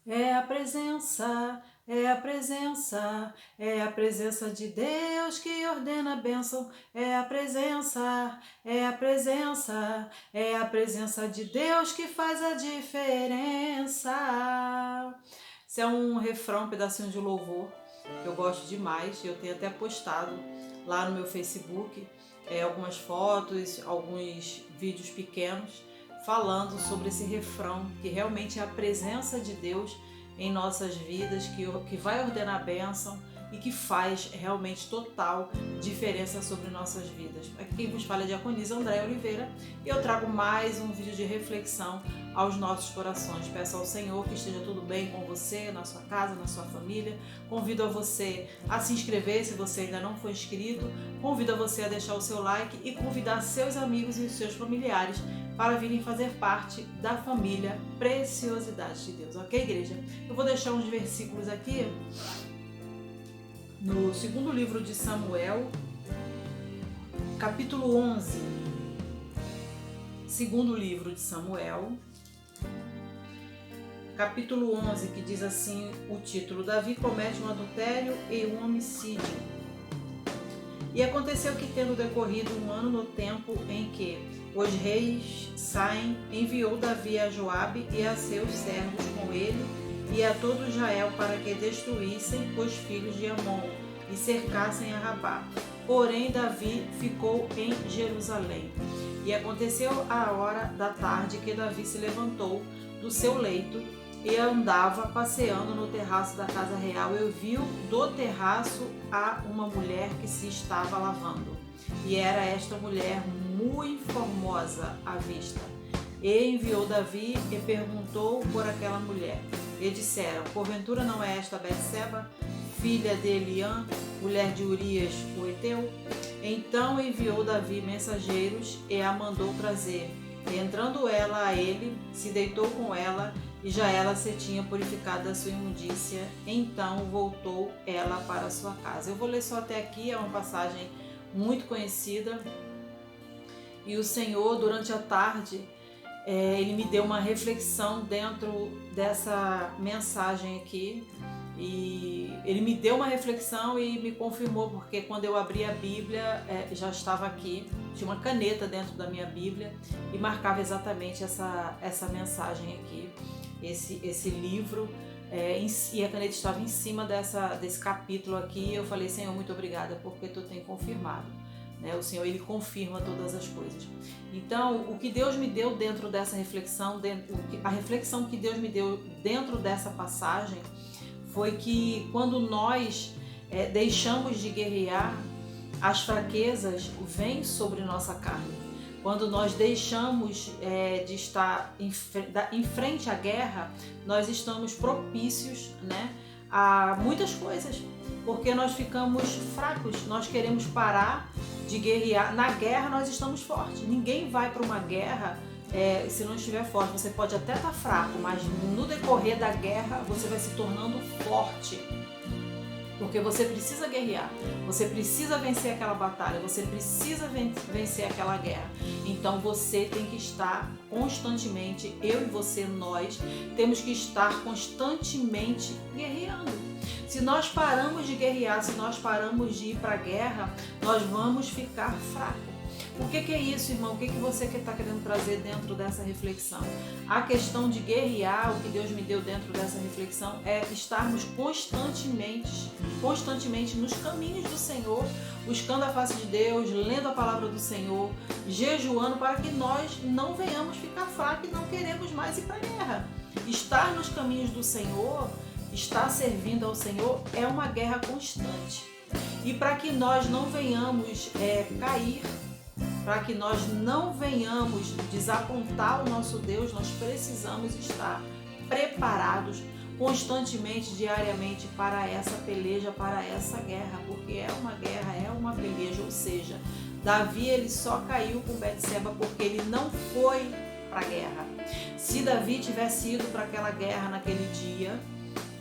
É a presença, é a presença, é a presença de Deus que ordena a bênção. É a presença, é a presença, é a presença de Deus que faz a diferença. Isso é um refrão, um pedacinho de louvor que eu gosto demais. Eu tenho até postado lá no meu Facebook algumas fotos, alguns vídeos pequenos falando sobre esse refrão, que realmente é a presença de Deus em nossas vidas, que vai ordenar a bênção e que faz realmente total diferença sobre nossas vidas. Aqui quem vos fala é a diaconisa Andréia Oliveira e eu trago mais um vídeo de reflexão aos nossos corações. Peço ao Senhor que esteja tudo bem com você, na sua casa, na sua família. Convido a você a se inscrever se você ainda não for inscrito. Convido a você a deixar o seu like e convidar seus amigos e os seus familiares para virem fazer parte da família Preciosidade de Deus, ok, igreja? Eu vou deixar uns versículos aqui no segundo livro de Samuel, capítulo 11. Segundo livro de Samuel, capítulo 11, que diz assim o título: Davi comete um adultério e um homicídio. E aconteceu que, tendo decorrido um ano no tempo em que os reis saem, enviou Davi a Joabe e a seus servos com ele e a todo Israel para que destruíssem os filhos de Amon e cercassem a Rabá. Porém Davi ficou em Jerusalém. E aconteceu a hora da tarde que Davi se levantou do seu leito e andava passeando no terraço da casa real e viu do terraço a uma mulher que se estava lavando. E era esta mulher muito formosa à vista. E enviou Davi e perguntou por aquela mulher. E disseram: porventura não é esta Betseba, filha de Eliã, mulher de Urias o Heteu? Então enviou Davi mensageiros e a mandou trazer. E entrando ela a ele, se deitou com ela, e já ela se tinha purificado da sua imundícia. Então voltou ela para a sua casa. Eu vou ler só até aqui, é uma passagem muito conhecida. E o Senhor, durante a tarde, ele me deu uma reflexão dentro dessa mensagem aqui. E ele me deu uma reflexão e me confirmou, porque quando eu abri a Bíblia, já estava aqui, tinha uma caneta dentro da minha Bíblia e marcava exatamente essa mensagem aqui, esse livro, e a caneta estava em cima desse capítulo aqui. E eu falei: Senhor, muito obrigada, porque tu tem confirmado. O Senhor, ele confirma todas as coisas. Então, o que Deus me deu dentro dessa reflexão, a reflexão que Deus me deu dentro dessa passagem, foi que quando nós deixamos de guerrear, as fraquezas vêm sobre nossa carne. Quando nós deixamos de estar em frente à guerra, nós estamos propícios, a muitas coisas, porque nós ficamos fracos, nós queremos parar de guerrear. Na guerra nós estamos fortes, ninguém vai para uma guerra se não estiver forte. Você pode até estar fraco, mas no decorrer da guerra você vai se tornando forte, porque você precisa guerrear, você precisa vencer aquela batalha, você precisa vencer aquela guerra. Então você tem que estar constantemente, eu e você, nós temos que estar constantemente guerreando. Se nós paramos de guerrear, se nós paramos de ir para a guerra, nós vamos ficar fracos. O que é isso, irmão? O que você está querendo trazer dentro dessa reflexão? A questão de guerrear, o que Deus me deu dentro dessa reflexão, é estarmos constantemente nos caminhos do Senhor, buscando a face de Deus, lendo a palavra do Senhor, jejuando, para que nós não venhamos ficar fracos e não queremos mais ir para a guerra. Estar nos caminhos do Senhor, estar servindo ao Senhor, é uma guerra constante. E para que nós não venhamos cair, para que nós não venhamos desapontar o nosso Deus, nós precisamos estar preparados constantemente, diariamente, para essa peleja, para essa guerra, porque é uma guerra, é uma peleja. Ou seja, Davi, ele só caiu com Betseba porque ele não foi para a guerra. Se Davi tivesse ido para aquela guerra naquele dia,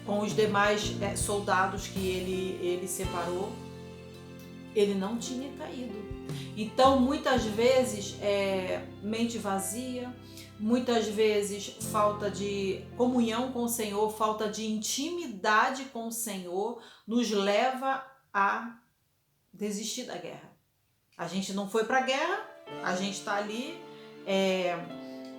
com os demais soldados que ele separou, ele não tinha caído. Então, muitas vezes, mente vazia, muitas vezes falta de comunhão com o Senhor, falta de intimidade com o Senhor, nos leva a desistir da guerra. A gente não foi para a guerra, a gente está ali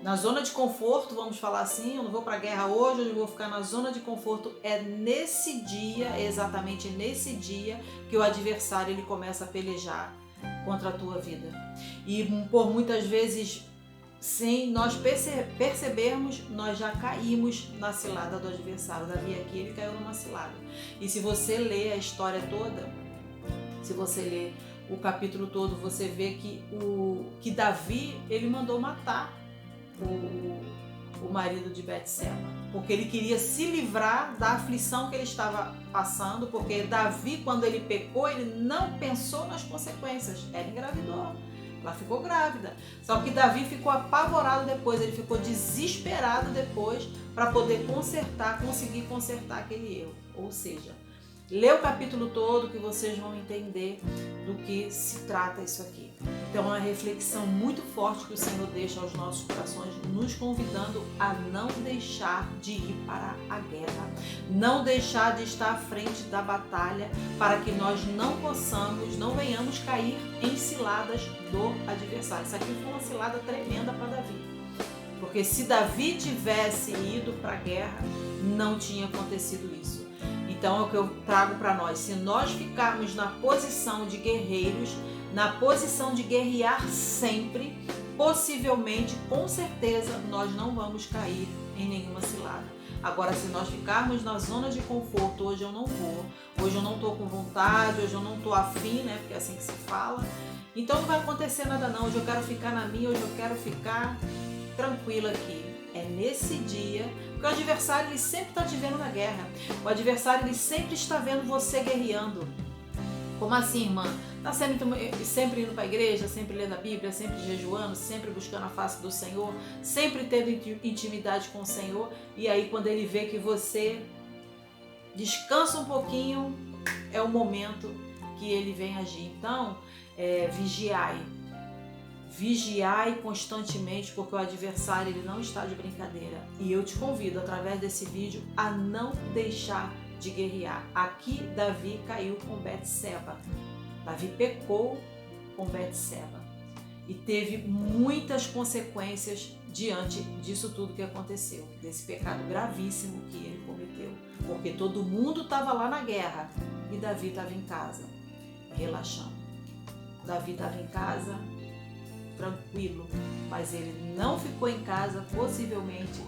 na zona de conforto, vamos falar assim. Eu não vou para a guerra hoje, eu vou ficar na zona de conforto. É nesse dia, exatamente nesse dia, que o adversário ele começa a pelejar contra a tua vida. E por muitas vezes, sem nós percebermos, nós já caímos na cilada do adversário. Davi aqui, ele caiu numa cilada. E se você ler a história toda, se você ler o capítulo todo, você vê que Davi, ele mandou matar o marido de Betseba, porque ele queria se livrar da aflição que ele estava passando, porque Davi, quando ele pecou, ele não pensou nas consequências. Ela engravidou, ela ficou grávida. Só que Davi ficou apavorado depois, ele ficou desesperado depois para poder conseguir consertar aquele erro. Ou seja, lê o capítulo todo que vocês vão entender do que se trata isso aqui. Então é uma reflexão muito forte que o Senhor deixa aos nossos corações, nos convidando a não deixar de ir para a guerra, não deixar de estar à frente da batalha, para que nós não venhamos cair em ciladas do adversário. Isso aqui foi uma cilada tremenda para Davi, porque se Davi tivesse ido para a guerra, não tinha acontecido isso. Então é o que eu trago para nós: se nós ficarmos na posição de guerreiros, na posição de guerrear sempre, possivelmente, com certeza, nós não vamos cair em nenhuma cilada. Agora, se nós ficarmos na zona de conforto, hoje eu não vou, hoje eu não estou com vontade, hoje eu não estou afim, né? Porque é assim que se fala. Então não vai acontecer nada não, hoje eu quero ficar na minha, hoje eu quero ficar tranquila aqui. É nesse dia, porque o adversário ele sempre está te vendo na guerra. O adversário ele sempre está vendo você guerreando. Como assim, irmã? Está sempre indo para a igreja, sempre lendo a Bíblia, sempre jejuando, sempre buscando a face do Senhor, sempre tendo intimidade com o Senhor. E aí quando ele vê que você descansa um pouquinho, é o momento que ele vem agir. Então, vigiai constantemente, porque o adversário ele não está de brincadeira. E eu te convido, através desse vídeo, a não deixar de guerrear. Aqui Davi caiu com Betseba. Davi pecou com Betseba e teve muitas consequências diante disso tudo que aconteceu, desse pecado gravíssimo que ele cometeu, porque todo mundo estava lá na guerra e Davi estava em casa, relaxando. Davi estava em casa, tranquilo, mas ele não ficou em casa, possivelmente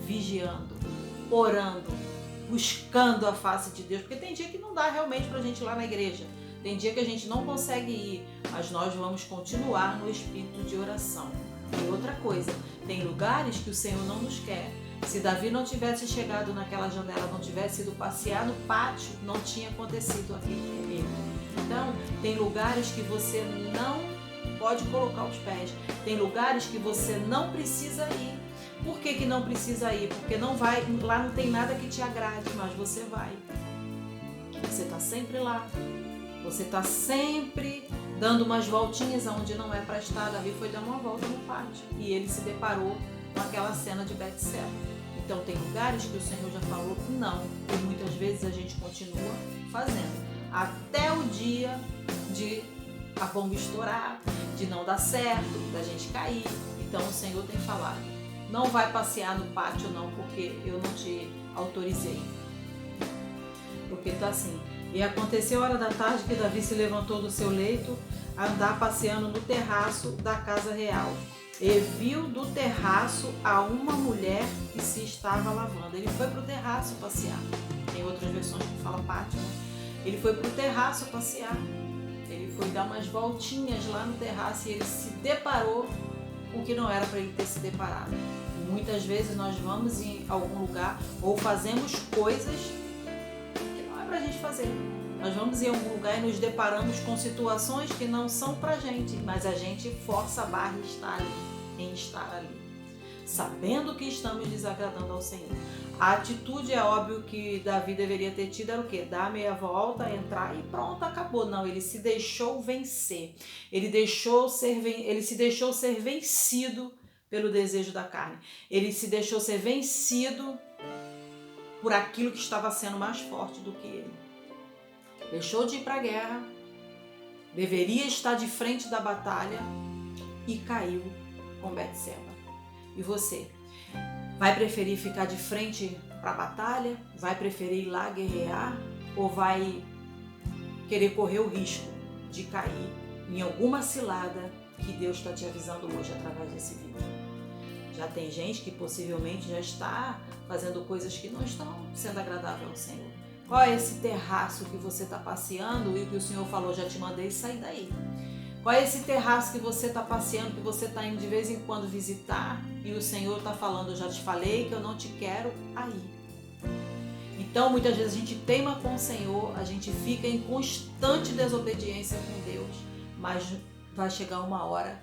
vigiando, orando, buscando a face de Deus, porque tem dia que não dá realmente pra gente ir lá na igreja, tem dia que a gente não consegue ir, mas nós vamos continuar no espírito de oração. E outra coisa, tem lugares que o Senhor não nos quer. Se Davi não tivesse chegado naquela janela, não tivesse ido passear no pátio, não tinha acontecido aquilo com ele. Então, tem lugares que você não pode colocar os pés, tem lugares que você não precisa ir. Por que não precisa ir? Porque não vai, lá não tem nada que te agrade, mas você vai. Você está sempre lá. Você está sempre dando umas voltinhas aonde não é para estar. Davi foi dar uma volta no pátio e ele se deparou com aquela cena de Betseba. Então tem lugares que o Senhor já falou não, e muitas vezes a gente continua fazendo, até o dia de a bomba estourar, de não dar certo, da gente cair. Então o Senhor tem falado, não vai passear no pátio não, porque eu não te autorizei. Porque tá assim. E aconteceu a hora da tarde que Davi se levantou do seu leito, a andar passeando no terraço da casa real. E viu do terraço a uma mulher que se estava lavando. Ele foi para o terraço passear. Tem outras versões que falam pátio, né? Ele foi para o terraço passear. Ele foi dar umas voltinhas lá no terraço e ele se deparou com o que não era para ele ter se deparado. E muitas vezes nós vamos em algum lugar ou fazemos coisas que não é para a gente fazer. Nós vamos em algum lugar e nos deparamos com situações que não são pra gente, mas a gente força a barra em estar ali, sabendo que estamos desagradando ao Senhor. A atitude, é óbvio que Davi deveria ter tido, era o quê? Dar meia volta, entrar e pronto, acabou. Não, ele se deixou vencer. Ele se deixou ser vencido pelo desejo da carne. Ele se deixou ser vencido por aquilo que estava sendo mais forte do que ele. Deixou de ir para a guerra, deveria estar de frente da batalha e caiu com Betseba. E você? Vai preferir ficar de frente para a batalha? Vai preferir ir lá guerrear? Ou vai querer correr o risco de cair em alguma cilada que Deus está te avisando hoje através desse vídeo? Já tem gente que possivelmente já está fazendo coisas que não estão sendo agradáveis ao Senhor. Qual é esse terraço que você está passeando e o que o Senhor falou, já te mandei sair daí? Qual é esse terraço que você está passeando, que você está indo de vez em quando visitar e o Senhor está falando, eu já te falei que eu não te quero aí? Então, muitas vezes a gente teima com o Senhor, a gente fica em constante desobediência com Deus, mas vai chegar uma hora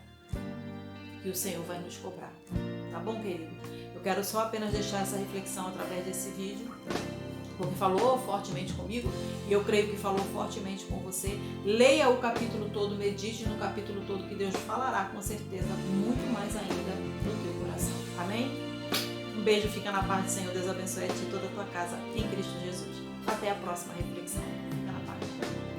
que o Senhor vai nos cobrar. Tá bom, querido? Eu quero só apenas deixar essa reflexão através desse vídeo, porque falou fortemente comigo e eu creio que falou fortemente com você. Leia o capítulo todo, medite no capítulo todo, que Deus falará com certeza muito mais ainda no teu coração. Amém? Um beijo, fica na paz do Senhor. Deus abençoe a ti e toda a tua casa em Cristo Jesus. Até a próxima reflexão. Fica na paz.